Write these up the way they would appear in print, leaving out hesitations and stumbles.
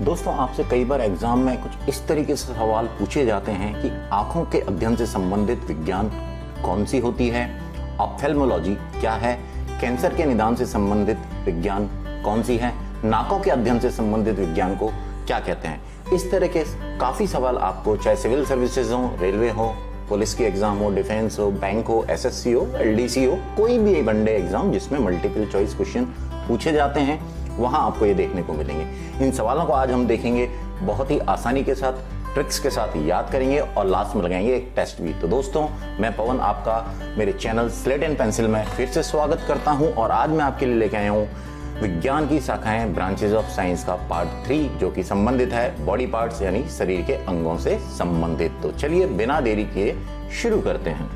दोस्तों, आपसे कई बार एग्जाम में कुछ इस तरीके से सवाल पूछे जाते हैं कि आंखों के अध्ययन से संबंधित विज्ञान कौन सी होती है, ऑप्थेल्मोलॉजी क्या है, कैंसर के निदान से संबंधित विज्ञान कौन सी है, नाकों के अध्ययन से संबंधित विज्ञान को क्या कहते हैं। इस तरह के काफी सवाल आपको, चाहे सिविल सर्विसेज हो, रेलवे हो, पुलिस की एग्जाम हो, डिफेंस हो, बैंक हो, एसएससी हो, एलडीसी हो, कोई भी वनडे एग्जाम जिसमें मल्टीपल चॉइस क्वेश्चन पूछे जाते हैं, वहां आपको ये देखने को मिलेंगे। इन सवालों को आज हम देखेंगे, बहुत ही आसानी के साथ, ट्रिक्स के साथ याद करेंगे और लास्ट में लगाएंगे एक टेस्ट भी। तो दोस्तों, मैं पवन आपका मेरे चैनल स्लेट एंड पेंसिल में फिर से स्वागत करता हूं और आज मैं आपके लिए लेके आया हूं विज्ञान की शाखाएं, ब्रांचेज ऑफ साइंस का पार्ट 3, जो कि संबंधित है बॉडी पार्ट्स यानी शरीर के अंगों से संबंधित। तो चलिए बिना देरी किए शुरू करते हैं।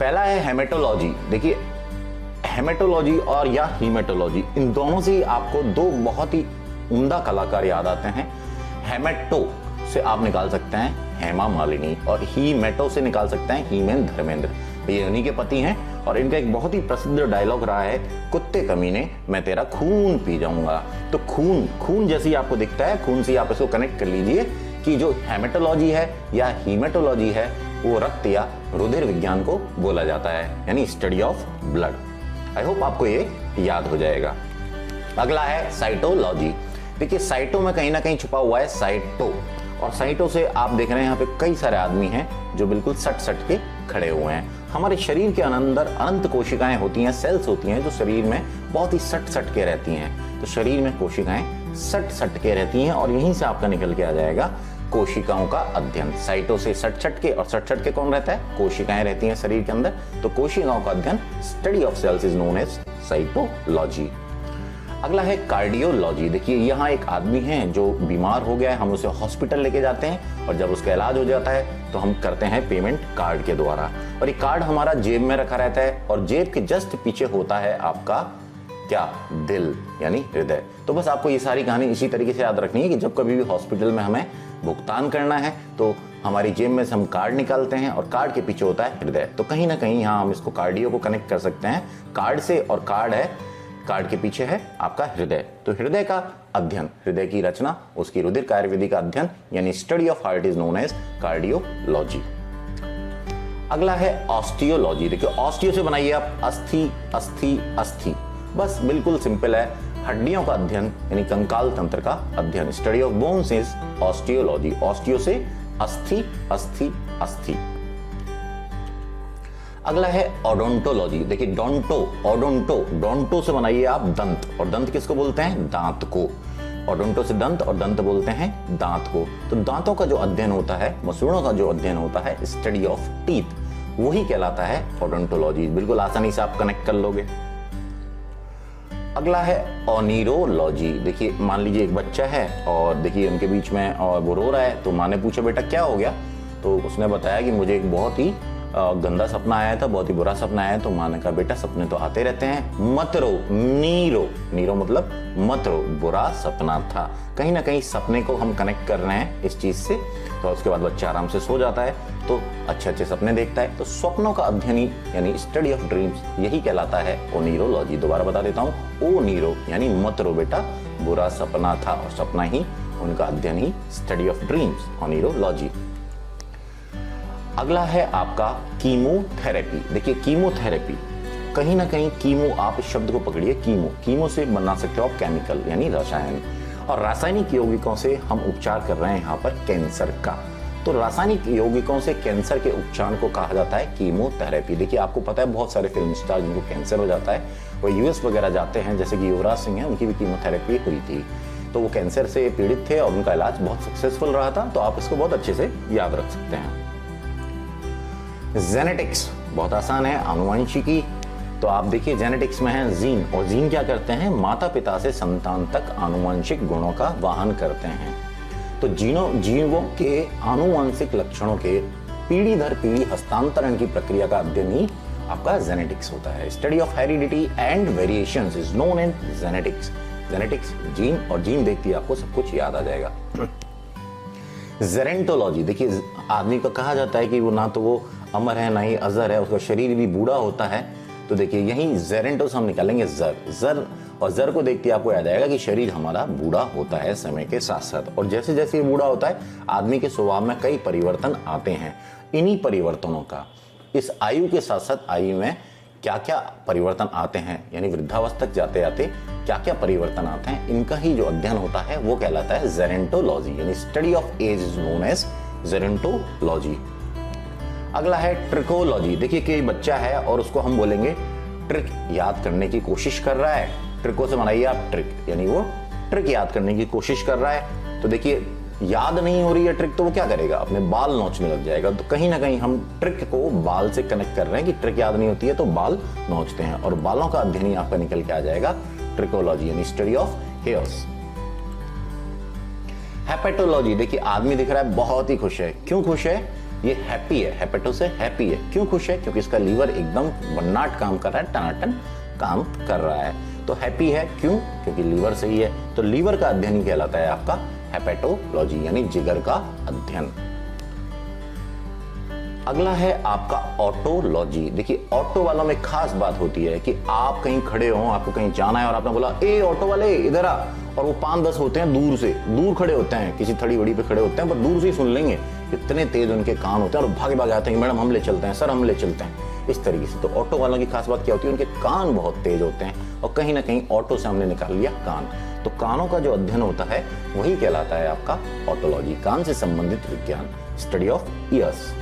पहला है हेमेटोलॉजी। देखिए, हेमेटोलॉजी और या हीमेटोलॉजी, इन दोनों से ही आपको दो बहुत ही उम्दा कलाकार याद आते हैं। हेमेटो से आप निकाल सकते हैं हेमा मालिनी और हीमेटो से निकाल सकते हैं हीमेंद्र धर्मेंद्र। ये उन्हीं के पति हैं और इनका एक बहुत ही प्रसिद्ध डायलॉग रहा है, कुत्ते कमीने मैं तेरा खून पी जाऊंगा। तो खून, खून जैसे ही आपको दिखता है, खून से आप इसको कनेक्ट कर लीजिए कि जो हेमेटोलॉजी है या हीमेटोलॉजी है वो रक्त या रुधिर विज्ञान को बोला जाता है, यानी study of blood. I hope आपको ये याद हो जाएगा। अगला है साइटोलॉजी। देखिए, साइटो में कहीं ना कहीं छुपा हुआ है साइटो, और साइटो से आप देख रहे हैं यहाँ पे कई सारे आदमी हैं जो बिल्कुल सट सट के खड़े हुए हैं। हमारे शरीर के अंदर अनंत कोशिकाएं होती हैं, सेल्स होती हैं जो शरीर में बहुत ही सट सट के रहती हैं। तो शरीर में कोशिकाएं सट सट के रहती हैं और यहीं से आपका निकल के आ जाएगा कोशिकाओं का अध्ययन। साइटो से सट सट के, और सट सट के कौन रहता है? कोशिकाएं रहती हैं शरीर के अंदर। तो कोशिकाओं का अध्ययन, study of cells, is known as cytology. अगला है कार्डियोलॉजी। देखिए, यहाँ एक आदमी है जो बीमार हो गया है, हम उसे हॉस्पिटल लेके जाते हैं और जब उसका इलाज हो जाता है तो हम करते हैं पेमेंट कार्ड के द्वारा, और ये कार्ड हमारा जेब में रखा रहता है और जेब के जस्ट पीछे होता है आपका क्या? दिल यानी हृदय। तो बस आपको ये सारी कहानी इसी तरीके से याद रखनी है कि जब कभी भी हॉस्पिटल में हमें भुगतान करना है तो हमारी जेब में से हम कार्ड निकालते हैं और कार्ड के पीछे होता है हृदय। तो कहीं ना कहीं यहाँ हम इसको कार्डियो को कनेक्ट कर सकते हैं कार्ड से, और कार्ड है, कार्ड के पीछे है आपका हृदय। तो हृदय का अध्ययन, हृदय की रचना, उसकी रुधिर कार्यविधि का अध्ययन यानी study of heart is known as cardiology. अगला है ऑस्टियोलॉजी। देखिए, ऑस्टियो से बनाइए आप अस्थि, अस्थि, अस्थि, बस बिल्कुल सिंपल है। हड्डियों का अध्ययन यानी कंकाल तंत्र का अध्ययन, study of bones is osteology. Osteo से अस्थि, अस्थि, अस्थि। अगला है ओडोंटोलॉजी। देखिए, डोंटो, ओडोंटो, डोंटो से बनाइए आप दंत, और दंत किसको बोलते हैं? दांत को। ओडोंटो से दंत और दंत बोलते हैं दांत को। तो दांतों का जो अध्ययन होता है, मसूड़ों का जो अध्ययन होता है, स्टडी ऑफ टीथ, वही कहलाता है ओडोंटोलॉजी। बिल्कुल आसानी से आप कनेक्ट कर लोगे। अगला है ओनिरोलॉजी। देखिए, मान लीजिए एक बच्चा है और देखिए उनके बीच में और वो रो रहा है, तो माँ ने पूछा बेटा क्या हो गया? तो उसने बताया कि मुझे एक बहुत ही गंदा सपना आया था, बहुत ही बुरा सपना आया। तो माँ ने कहा बेटा सपने तो आते रहते हैं, मत रो, नीरो, नीरो मतलब मत रो, बुरा सपना था। कहीं ना कहीं सपने को हम कनेक्ट कर रहे हैं इस चीज से। तो उसके बाद बच्चा आराम से सो जाता है तो अच्छे अच्छे सपने देखता है। तो स्वप्नों का अध्ययन ही यानी स्टडी ऑफ ड्रीम्स, यही कहलाता है ओनिरोलॉजी। दोबारा बता देता हूँ, ओ नीरो यानी मत रो बेटा, बुरा सपना था, और सपना ही उनका अध्ययन ही स्टडी ऑफ ड्रीम्स, ओनिरोलॉजी। अगला है आपका कीमोथेरेपी। देखिए, कीमोथेरेपी, कहीं ना कहीं कीमो, आप इस शब्द को पकड़िए, कीमो, कीमो से बना सकते हो आप केमिकल यानी रसायन, और रासायनिक यौगिकों से हम उपचार कर रहे हैं यहाँ पर कैंसर का। तो रासायनिक यौगिकों से कैंसर के उपचार को कहा जाता है कीमोथेरेपी। देखिए, आपको पता है बहुत सारे फिल्म स्टार जिनको कैंसर हो जाता है वो यूएस वगैरह जाते हैं, जैसे कि युवराज सिंह है, उनकी भी कीमोथेरेपी हुई थी। तो वो कैंसर से पीड़ित थे और उनका इलाज बहुत सक्सेसफुल रहा था। तो आप इसको बहुत अच्छे से याद रख सकते हैं। जेनेटिक्स बहुत आसान है, आनुवंशिकी। तो आप देखिए, जेनेटिक्स में है जीन, और जीन क्या करते हैं? माता पिता से संतान तक आनुवंशिक गुणों का वहन करते हैं। तो जीवों के आनुवंशिक लक्षणों के पीढ़ी दर पीढ़ी हस्तांतरण की प्रक्रिया का अध्ययन ही आपका जेनेटिक्स होता है। Study of heredity and variations is known as genetics. Genetics, gene, और जीन देखती है आपको सब कुछ याद आ जाएगा। जेरेंटोलॉजी। देखिए, आदमी को कहा जाता है कि वो ना तो वो अमर है ना ही अजर है, उसका शरीर भी बूढ़ा होता है। तो देखिए, यही जेरेंटो से हम निकालेंगे जर, जर, और जर को देखते ही आपको याद आएगा कि शरीर हमारा बूढ़ा होता है समय के साथ साथ, और जैसे जैसे ये बूढ़ा होता है आदमी के स्वभाव में कई परिवर्तन आते हैं। इन्हीं परिवर्तनों का इस आयु के साथ साथ आयु में क्या क्या परिवर्तन आते हैं, यानी वृद्धावस्था तक जाते जाते क्या क्या परिवर्तन आते हैं, इनका ही जो अध्ययन होता है वो कहलाता है जेरेंटोलॉजी, यानी study of age is known as gerontology. अगला है ट्रिकोलॉजी। देखिए कि बच्चा है और उसको हम बोलेंगे ट्रिक याद करने की कोशिश कर रहा है, ट्रिकों से बनाइए आप ट्रिक, यानी वो ट्रिक याद करने की कोशिश कर रहा है। तो देखिए याद नहीं हो रही है ट्रिक, तो वो क्या करेगा, अपने बाल नोचने लग जाएगा। तो कहीं ना कहीं हम ट्रिक को बाल से कनेक्ट कर रहे हैं कि ट्रिक याद नहीं होती है तो बाल नोचते हैं, और बालों का अध्ययन ही आपका निकल के आ जाएगा ट्रिकोलॉजी, यानी स्टडी ऑफ हेयर्स। हेपेटोलॉजी। देखिए आदमी दिख रहा है बहुत ही खुश है, क्यों खुश है, ये हैप्पी है, हेपेटो से हैप्पी है। क्यों खुश है, क्योंकि इसका लीवर एकदम वन्नाट काम कर रहा है, टनाटन काम कर रहा है। तो हैप्पी है क्यों, क्योंकि लीवर सही है। तो लीवर का अध्ययन ही कहलाता है आपका हेपेटोलॉजी, यानी जिगर का अध्ययन। अगला है आपका ऑटोलॉजी। देखिए ऑटो वालों में खास बात होती है कि आप कहीं खड़े हो, आपको कहीं जाना है और आपने बोला ए ऑटो वाले इधर आ, और वो 5-10 होते हैं दूर खड़े होते हैं, किसी थड़ी वड़ी पे खड़े होते हैं, पर दूर से ही सुन लेंगे, इतने तेज उनके कान होते हैं, और भागे भागे आते हैं मैडम हम ले चलते हैं, सर हम ले चलते हैं, इस तरीके से। तो ऑटो वालों की खास बात क्या होती है, उनके कान बहुत तेज होते हैं, और कहीं ना कहीं ऑटो से हमने निकाल लिया कान। तो कानों का जो अध्ययन होता है वही कहलाता है आपका ऑटोलॉजी, कान से संबंधित विज्ञान, स्टडी ऑफ ईयर्स।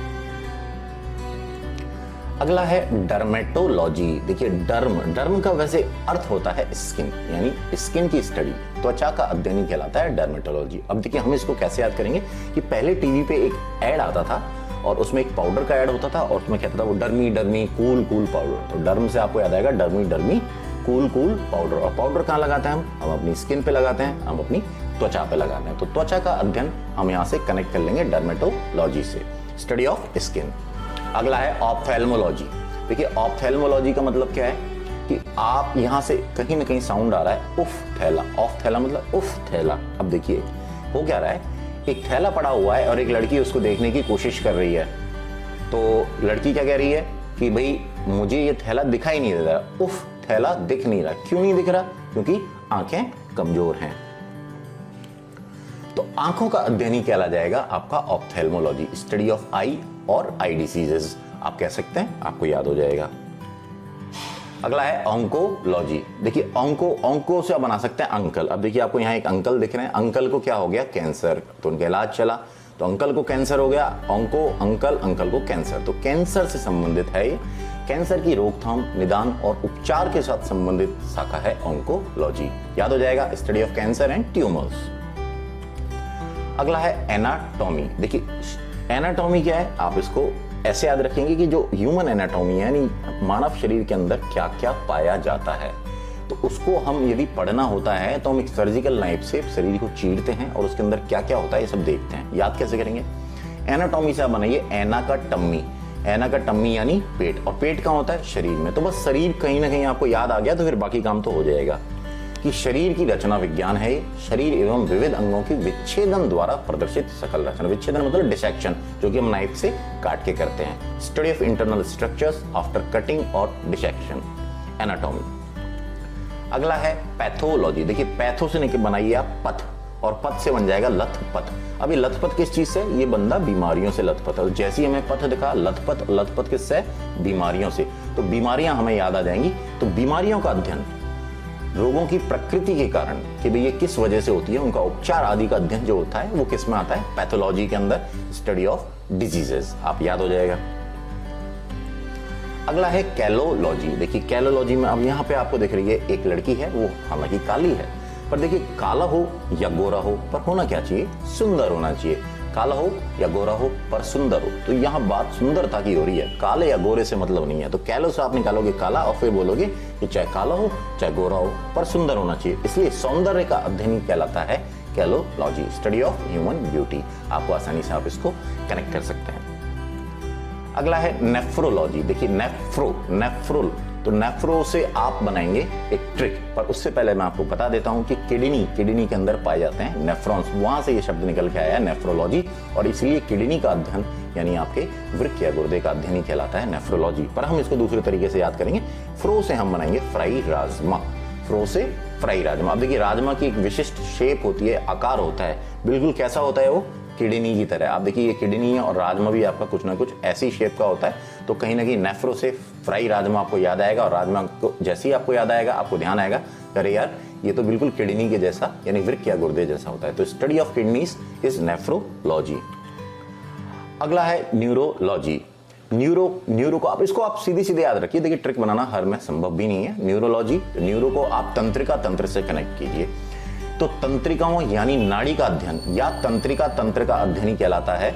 अगला है डर्मेटोलॉजी। देखिए डर्म का वैसे अर्थ होता है स्किन, यानी स्किन की स्टडी, त्वचा का अध्ययन ही कहलाता है डर्मेटोलॉजी। अब देखिए हम इसको कैसे याद करेंगे कि पहले टीवी पे एक ऐड आता था और उसमें एक पाउडर का ऐड होता था, और उसमें कहता था वो डर्मी कूल पाउडर। तो डर्म से आपको याद आएगा डर्मी कूल पाउडर। और पाउडर कहाँ लगाते हैं हम अपनी स्किन पे लगाते हैं, हम अपनी त्वचा पे लगाते हैं। तो त्वचा का अध्ययन हम यहाँ से कनेक्ट कर लेंगे डर्मेटोलॉजी से, स्टडी ऑफ स्किन। अगला है ऑप्थेल्मोलॉजी। देखिए ऑप्थेल्मोलॉजी का मतलब क्या है कि आप यहां से कहीं ना कहीं साउंड आ रहा है उफ थैला, ऑफ थैला मतलब उफ थैला। अब देखिए हो क्या रहा है, एक थैला पड़ा हुआ है और एक लड़की उसको देखने की कोशिश कर रही है। तो लड़की क्या कह रही है कि भाई मुझे ये थैला दिखाई नहीं दे रहा, उफ थैला दिख नहीं रहा। क्यों नहीं दिख रहा, क्योंकि आंखें कमजोर हैं। तो आंखों का अध्ययन ही कहला जाएगा आपका ऑप्थेल्मोलॉजी, स्टडी ऑफ आई और आई डिसीजेस आप कह सकते हैं, आपको याद हो जाएगा। अगला है ऑन्कोलॉजी। देखिए ऑन्को से आप बना सकते हैं अंकल। अब देखिए आपको यहाँ एक अंकल दिख रहे हैं, अंकल को क्या हो गया, कैंसर, तो उनका इलाज चला, तो अंकल को कैंसर हो गया, ऑन्को अंकल को कैंसर। तो कैंसर से संबंधित है ये, कैंसर की रोकथाम, निदान और उपचार के साथ संबंधित शाखा है ऑन्कोलॉजी। याद हो जाएगा, study of cancer and tumours. अगला है एनाटॉमी। देखिए एनाटॉमी क्या है, आप इसको ऐसे याद रखेंगे कि जो ह्यूमन एनाटॉमी है, यानी मानव शरीर के अंदर क्या क्या पाया जाता है, तो उसको हम यदि पढ़ना होता है तो हम एक सर्जिकल नाइफ से शरीर को चीरते हैं और उसके अंदर क्या क्या होता है ये सब देखते हैं। याद कैसे करेंगे, एनाटॉमी से आप बनाइए एना का टम्मी यानी पेट, और पेट कहाँ होता है, शरीर में। तो बस शरीर कहीं ना कहीं आपको याद आ गया तो फिर बाकी काम तो हो जाएगा कि शरीर की रचना विज्ञान है। शरीर एवं विविध अंगों की विच्छेदन द्वारा प्रदर्शित सकल रचना, विच्छेदन मतलब डिसेक्शन, जो कि हम नाइफ से काट के करते हैं। Study of internal structures after cutting और डिसेक्शन, एनाटॉमी। अगला है पैथोलॉजी। देखिए पैथो से बनाइए आप पथ, और पथ से बन जाएगा लथपथ। अब ये लथपथ किस चीज से, ये बंदा बीमारियों से लथपथ है। जैसे ही हमें पथ दिखा, लथपथ किससे, बीमारियों से। तो बीमारियां हमें याद आ जाएंगी। तो बीमारियों का अध्ययन, रोगों की प्रकृति के कारण कि भाई ये किस वजह से होती है, उनका उपचार आदि का अध्ययन जो होता है वो किस में आता है, पैथोलॉजी के अंदर, स्टडी ऑफ डिजीजेस, आप याद हो जाएगा। अगला है कैलोलॉजी। देखिए कैलोलॉजी में अब यहाँ पे आपको दिख रही है एक लड़की है, वो हालांकि काली है, पर देखिए काला हो या गोरा हो, पर होना क्या चाहिए, सुंदर होना चाहिए। काला हो या गोरा हो पर सुंदर हो, तो यहाँ बात सुंदरता की हो रही है, काले या गोरे से मतलब नहीं है। तो कैलो से आप निकालोगे काला और फिर बोलोगे कि चाहे काला हो चाहे गोरा हो पर सुंदर होना चाहिए, इसलिए सौंदर्य का अध्ययन कहलाता है कैलोलॉजी, स्टडी ऑफ ह्यूमन ब्यूटी। आपको आसानी से आप इसको कनेक्ट कर सकते हैं। अगला है नेफ्रोलॉजी। देखिए नेफ्रोल, तो नेफ्रो से आप बनाएंगे एक ट्रिक, पर उससे पहले मैं आपको बता देता हूं कि किडनी के अंदर पाए जाते हैं नेफ्रॉन्स, वहां से ये शब्द निकल के आया है नेफ्रोलॉजी, और इसलिए किडनी का अध्ययन यानी आपके वृक्क या गुर्दे का अध्ययन ही कहलाता है नेफ्रोलॉजी। पर हम इसको दूसरे तरीके से याद करेंगे, फ्रो से हम बनाएंगे फ्राई राजमा। नेफ्रो से फ्राई राजमा। अब देखिए राजमा की एक विशिष्ट शेप होती है, आकार होता है, बिल्कुल कैसा होता है वो, किडनी की तरह। आप देखिए ये किडनी है और राजमा भी आपका कुछ ना कुछ ऐसी शेप का होता है। तो कहीं ना कहीं नेफ्रो से फ्राई राजमा आपको याद आएगा, और राजमा को जैसे ही आपको याद आएगा आपको ध्यान आएगा अरे यार ये तो बिल्कुल किडनी के जैसा यानी वृक्क या गुर्दे जैसा होता है। तो study of kidneys is nephrology. अगला है न्यूरोलॉजी। न्यूरो को इसको आप सीधी सीधे याद रखिए, देखिए ट्रिक बनाना हर में संभव भी नहीं है। न्यूरोलॉजी, न्यूरो को आप तंत्रिका तंत्र से कनेक्ट कीजिए। तो तंत्रिकाओं यानी नाड़ी का अध्ययन या तंत्रिका तंत्र का अध्ययन ही कहलाता है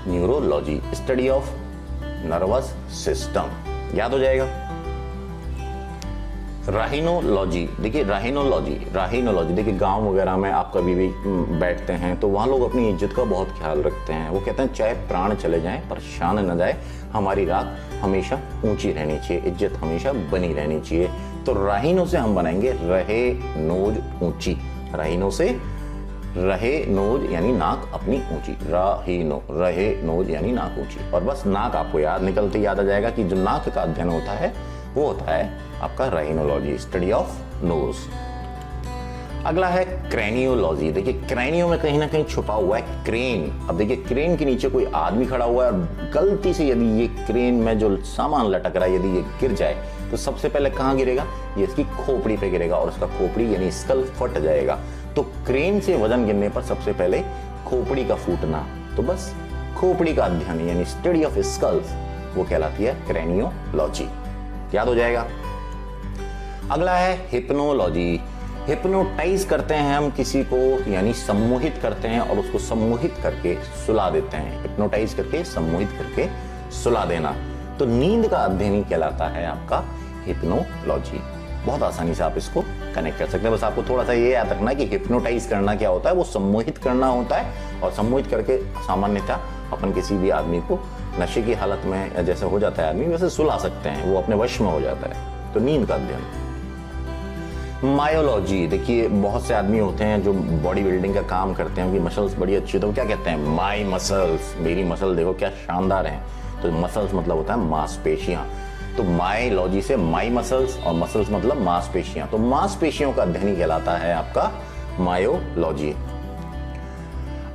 neurology, study of nervous system. याद हो जाएगा। राइनोलॉजी, देखिए राइनोलॉजी देखिए गांव वगैरह में आप कभी भी बैठते हैं तो वहां लोग अपनी इज्जत का बहुत ख्याल रखते हैं। वो कहते हैं चाहे प्राण चले जाएं पर शान न जाए, हमारी राख हमेशा ऊंची रहनी चाहिए, इज्जत हमेशा बनी रहनी चाहिए। तो राइनो से हम बनाएंगे रहे नोज ऊंची। राइनो से रहे नोज यानी नाक अपनी ऊंची, राहिनो रहे नोज यानी नाक ऊंची। और बस नाक आपको निकलते याद आ जाएगा कि जो नाक का अध्ययन होता है वो होता है आपका राइनोलॉजी, स्टडी ऑफ नोज। अगला है क्रेनियोलॉजी। देखिए क्रेनियो में कहीं ना कहीं छुपा हुआ है क्रेन। अब देखिए क्रेन के नीचे कोई आदमी खड़ा हुआ है और गलती से यदि ये क्रेन में जो सामान लटक रहा है यदि ये गिर जाए तो सबसे पहले कहां गिरेगा, ये इसकी खोपड़ी पे गिरेगा और उसका खोपड़ी यानी स्कल फट जाएगा। तो क्रेन से वजन गिरने पर सबसे पहले खोपड़ी का फूटना, तो बस खोपड़ी का अध्ययन यानी स्टडी ऑफ स्कल्स वो कहलाती है क्रेनियोलॉजी। याद हो जाएगा। अगला है हिप्नोलॉजी। हिप्नोटाइज करते हैं हम किसी को यानी सम्मोहित करते हैं और उसको सम्मोहित करके सुला देते हैं। हिप्नोटाइज करके सम्मोहित करके सुला देना, तो नींद का अध्ययन ही कहलाता है आपका हिप्नोलॉजी। बहुत आसानी से आप इसको कनेक्ट कर सकते हैं। बस आपको थोड़ा सा ये याद रखना कि हिप्नोटाइज करना क्या होता है, वो सम्मोहित करना होता है। और सम्मोहित करके सामान्यतः अपन किसी भी आदमी को नशे की हालत में जैसे हो जाता है आदमी वैसे सुला सकते हैं, वो अपने वश में हो जाता है। तो नींद का अध्ययन। मायोलॉजी, देखिए बहुत से आदमी होते हैं जो बॉडी बिल्डिंग का काम करते हैं, उनकी मसल्स बड़ी अच्छी है तो वो क्या कहते हैं, माई मसल्स, मेरी मसल देखो क्या शानदार हैं। तो मसल्स मतलब होता है मांसपेशियां। तो मायोलॉजी से माई मसल्स और मसल्स मतलब मांसपेशियां, तो मांसपेशियों का अध्ययन कहलाता है आपका मायोलॉजी।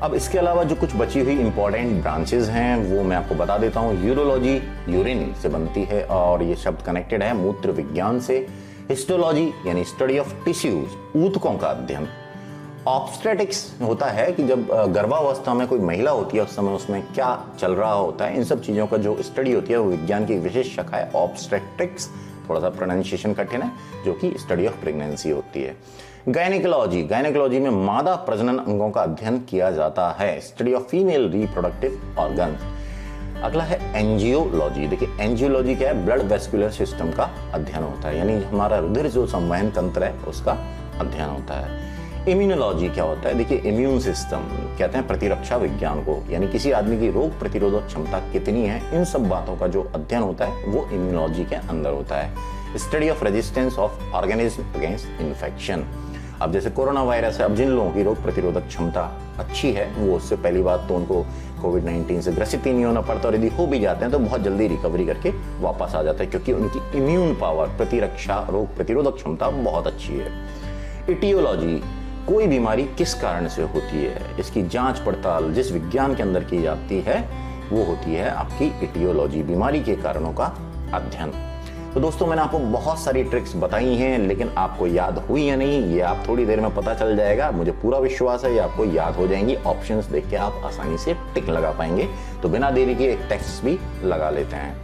अब इसके अलावा जो कुछ बची हुई इंपॉर्टेंट ब्रांचेस हैं वो मैं आपको बता देता हूं। यूरोलॉजी यूरिन से बनती है और ये शब्द कनेक्टेड है मूत्र विज्ञान से। हिस्टोलॉजी यानी स्टडी ऑफ टिश्यूज, ऊतकों का अध्ययन। ऑब्स्टेट्रिक्स होता है कि जब गर्भावस्था में कोई महिला होती है उस समय उसमें क्या चल रहा होता है, इन सब चीज़ों का जो स्टडी होती है वो विज्ञान की एक विशेष शाखा है ऑब्स्टेट्रिक्स। थोड़ा सा प्रोनाउंसिएशन कठिन है, जो कि स्टडी ऑफ प्रेगनेंसी होती है। गायनेकोलॉजी में मादा प्रजनन अंगों का अध्ययन किया जाता है, study of female reproductive organs. अगला है एंजियोलॉजी। देखिए एंजियोलॉजी क्या है, ब्लड वेस्कुलर सिस्टम का अध्ययन होता है, यानी हमारा रुधिर जो संवहन तंत्र है उसका अध्ययन होता है। इम्यूनोलॉजी क्या होता है, देखिए इम्यून सिस्टम कहते हैं प्रतिरक्षा विज्ञान को, यानी किसी आदमी की रोग प्रतिरोधक क्षमता कितनी है, इन सब बातों का जो अध्ययन होता है वो इम्यूनोलॉजी के अंदर होता है। Study of resistance of organism against infection. अब जैसे कोरोना वायरस है, अब जिन लोगों की रोग प्रतिरोधक क्षमता अच्छी है वो उससे पहली बात तो उनको कोविड-19 से ग्रसित ही नहीं होना पड़ता, और यदि हो भी जाते हैं तो बहुत जल्दी रिकवरी करके वापस आ जाता है क्योंकि उनकी इम्यून पावर, प्रतिरक्षा रोग प्रतिरोधक क्षमता बहुत अच्छी है। इटियोलॉजी, कोई बीमारी किस कारण से होती है इसकी जांच पड़ताल जिस विज्ञान के अंदर की जाती है वो होती है आपकी इटियोलॉजी, बीमारी के कारणों का अध्ययन। तो दोस्तों मैंने आपको बहुत सारी ट्रिक्स बताई हैं, लेकिन आपको याद हुई या नहीं ये आप थोड़ी देर में पता चल जाएगा। मुझे पूरा विश्वास है ये आपको याद हो जाएंगी। ऑप्शंस देख के आप आसानी से टिक लगा पाएंगे। तो बिना देरी के एक टेक्स्ट भी लगा लेते हैं।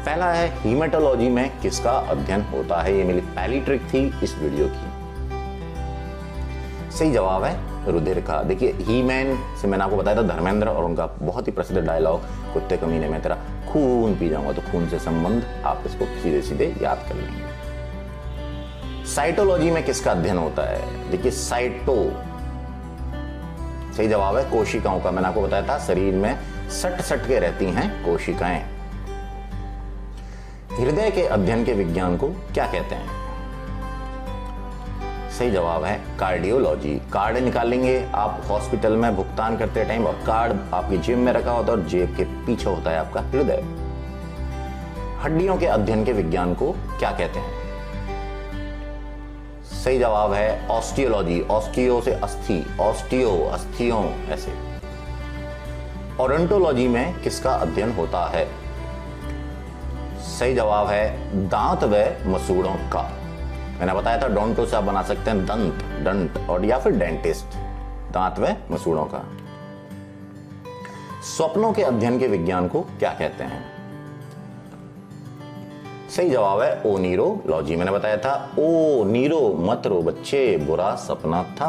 पहला है हीमेटोलॉजी में किसका अध्ययन होता है, ये मेरी पहली ट्रिक थी इस वीडियो की। सही जवाब है रुधिर का। देखिए हीमैन से मैंने आपको बताया था धर्मेंद्र और उनका बहुत ही प्रसिद्ध डायलॉग, कुत्ते कमीने में तेरा खून पी जाऊंगा, तो खून से संबंध आप इसको सीधे सीधे याद कर लेंगे। साइटोलॉजी में किसका अध्ययन होता है, देखिए साइटो, सही जवाब है कोशिकाओं का। मैंने आपको बताया था शरीर में सट सट के रहती हैं कोशिकाएं। हृदय के अध्ययन के विज्ञान को क्या कहते हैं, सही जवाब है कार्डियोलॉजी। कार्ड निकालेंगे आप हॉस्पिटल में भुगतान करते टाइम, और कार्ड आपकी जेब में रखा होता है और जेब के पीछे होता है आपका हृदय। हड्डियों के अध्ययन के विज्ञान को क्या कहते हैं, सही जवाब है ऑस्टियोलॉजी। ऑस्टियो से अस्थि, ऑस्टियो अस्थियों ऐसे। ओडोंटोलॉजी में किसका अध्ययन होता है? सही जवाब है दांत व मसूड़ों का। मैंने बताया था डोंटो से आप बना सकते हैं दंत, दंत और या फिर डेंटिस्ट, दांत व मसूड़ों का। स्वप्नों के अध्ययन के विज्ञान को क्या कहते हैं? सही जवाब है ओनिरोलॉजी। मैंने बताया था ओ नीरो मत रो बच्चे, बुरा सपना था।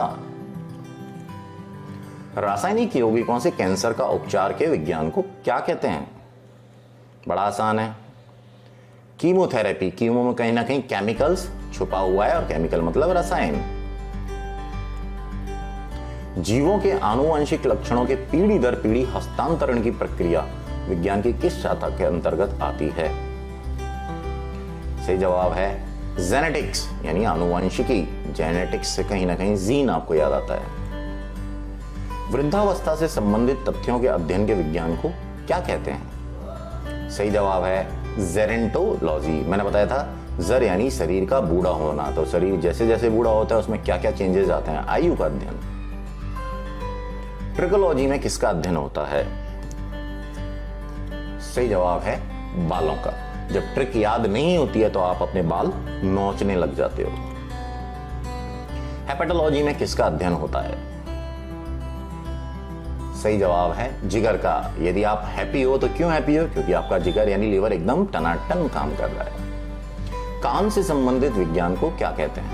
रासायनिक यौगिकों से कैंसर का उपचार के विज्ञान को क्या कहते हैं? बड़ा आसान है, कीमोथेरेपी। कीमो में कहीं ना कहीं केमिकल्स छुपा हुआ है और केमिकल मतलब रसायन। जीवों के आनुवंशिक लक्षणों के पीढ़ी दर पीढ़ी हस्तांतरण की प्रक्रिया विज्ञान की किस शाखा के अंतर्गत आती है? सही जवाब है जेनेटिक्स यानी आनुवंशिकी। जेनेटिक्स से कहीं ना कहीं जीन आपको याद आता है। वृद्धावस्था से संबंधित तथ्यों के अध्ययन के विज्ञान को क्या कहते हैं? सही जवाब है जेरेंटोलॉजी। मैंने बताया था जर यानी शरीर का बूढ़ा होना, तो शरीर जैसे जैसे बूढ़ा होता है उसमें क्या क्या चेंजेस आते हैं, आयु का अध्ययन। ट्रिकोलॉजी में किसका अध्ययन होता है? सही जवाब है बालों का। जब ट्रिक याद नहीं होती है तो आप अपने बाल नोचने लग जाते हो। हेपेटोलॉजी में किसका अध्ययन होता है? सही जवाब है जिगर का। यदि आप हैप्पी हो तो क्यों हैप्पी हो? क्योंकि आपका जिगर यानी लीवर एकदम टनाटन काम कर रहा है। कान से संबंधित विज्ञान को क्या कहते हैं?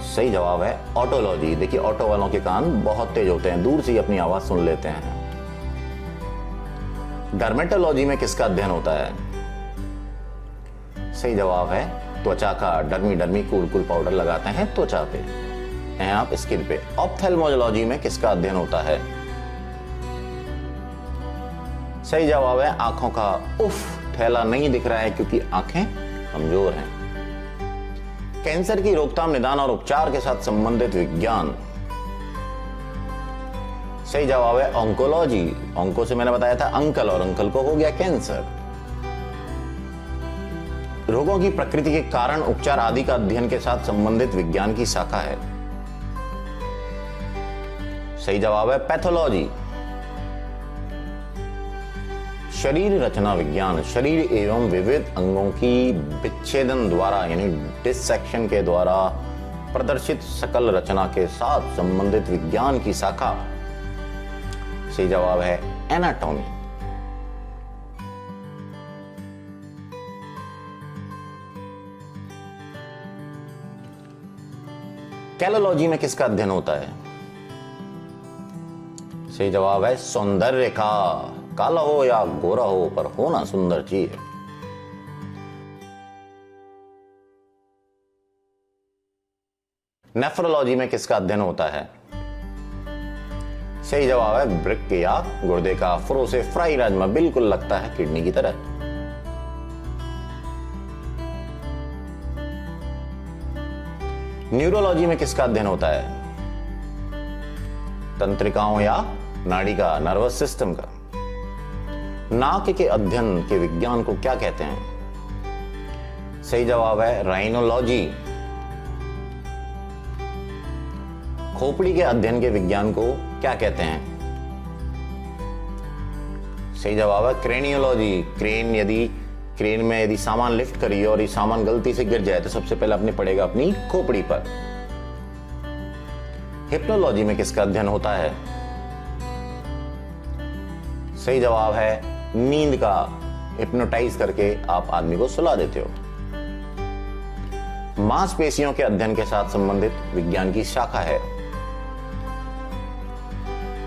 सही जवाब है ऑटोलॉजी। देखिए ऑटो वालों के कान बहुत तेज होते हैं, दूर से ही अपनी आवाज सुन लेते हैं। डर्मेटोलॉजी में किसका अध्ययन होता है? सही जवाब है त्वचा का। Dermi Dermi cool cool powder लगाते हैं त्वचा पे, हैं आप स्किन पे। ऑप्थेल्मोलॉजी में किसका अध्ययन होता है? सही जवाब है आंखों का। उफ, थैला नहीं दिख रहा है क्योंकि आंखें कमजोर हैं। कैंसर की रोकथाम, निदान और उपचार के साथ संबंधित विज्ञान। सही जवाब है ऑन्कोलॉजी। ऑन्को से मैंने बताया था अंकल, और अंकल को हो गया कैंसर। रोगों की प्रकृति के कारण, उपचार आदि का अध्ययन के साथ संबंधित विज्ञान की शाखा है। सही जवाब है पैथोलॉजी। शरीर रचना विज्ञान, शरीर एवं विविध अंगों की विच्छेदन द्वारा यानी डिसेक्शन के द्वारा प्रदर्शित सकल रचना के साथ संबंधित विज्ञान की शाखा। सही जवाब है एनाटॉमी। कैलोलॉजी में किसका अध्ययन होता है? सही जवाब है सौंदर्य का। काला हो या गोरा हो पर होना सुंदर चाहिए। नेफ्रोलॉजी में किसका अध्ययन होता है? सही जवाब है वृक्क या गुर्दे का। फ्रो से फ्राई राजमा बिल्कुल लगता है किडनी की तरह। न्यूरोलॉजी में किसका अध्ययन होता है? तंत्रिकाओं या नाड़ी का, नर्वस सिस्टम का। नाक के अध्ययन के विज्ञान को क्या कहते हैं? सही जवाब है राइनोलॉजी। खोपड़ी के अध्ययन के विज्ञान को क्या कहते हैं? सही जवाब है क्रेनियोलॉजी। क्रेन में यदि सामान लिफ्ट करिए और ये सामान गलती से गिर जाए तो सबसे पहले अपने पड़ेगा अपनी खोपड़ी पर। हिप्नोलॉजी में किसका अध्ययन होता है? सही जवाब है नींद का। हिप्नोटाइज करके आप आदमी को सुला देते हो। मांसपेशियों के अध्ययन के साथ संबंधित विज्ञान की शाखा है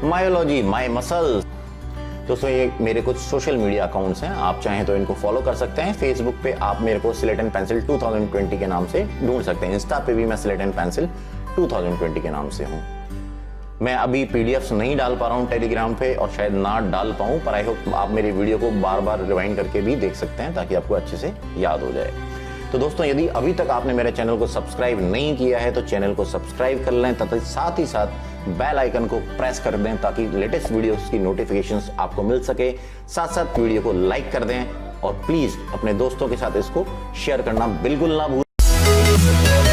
मायोलॉजी, माय मसल्स। दोस्तों ये मेरे कुछ सोशल मीडिया अकाउंट्स हैं, आप चाहें तो इनको फॉलो कर सकते हैं। फेसबुक पे आप मेरे को स्लेट एंड पेंसिल 2020 के नाम से ढूंढ सकते हैं। इंस्टा पे भी मैं स्लेट एंड पेंसिल 2020 के नाम से हूं। मैं अभी पीडीएफ्स नहीं डाल पा रहा हूं टेलीग्राम पे और शायद ना डाल पाऊं, पर आई होप आप मेरी वीडियो को बार बार रिवाइंड करके भी देख सकते हैं ताकि आपको अच्छे से याद हो जाए। तो दोस्तों यदि अभी तक आपने मेरे चैनल को सब्सक्राइब नहीं किया है तो चैनल को सब्सक्राइब कर लें तथा साथ ही साथ बेल आइकन को प्रेस कर दें ताकि लेटेस्ट वीडियोस की नोटिफिकेशंस आपको मिल सके। साथ साथ वीडियो को लाइक कर दें और प्लीज अपने दोस्तों के साथ इसको शेयर करना बिल्कुल ना भूलें।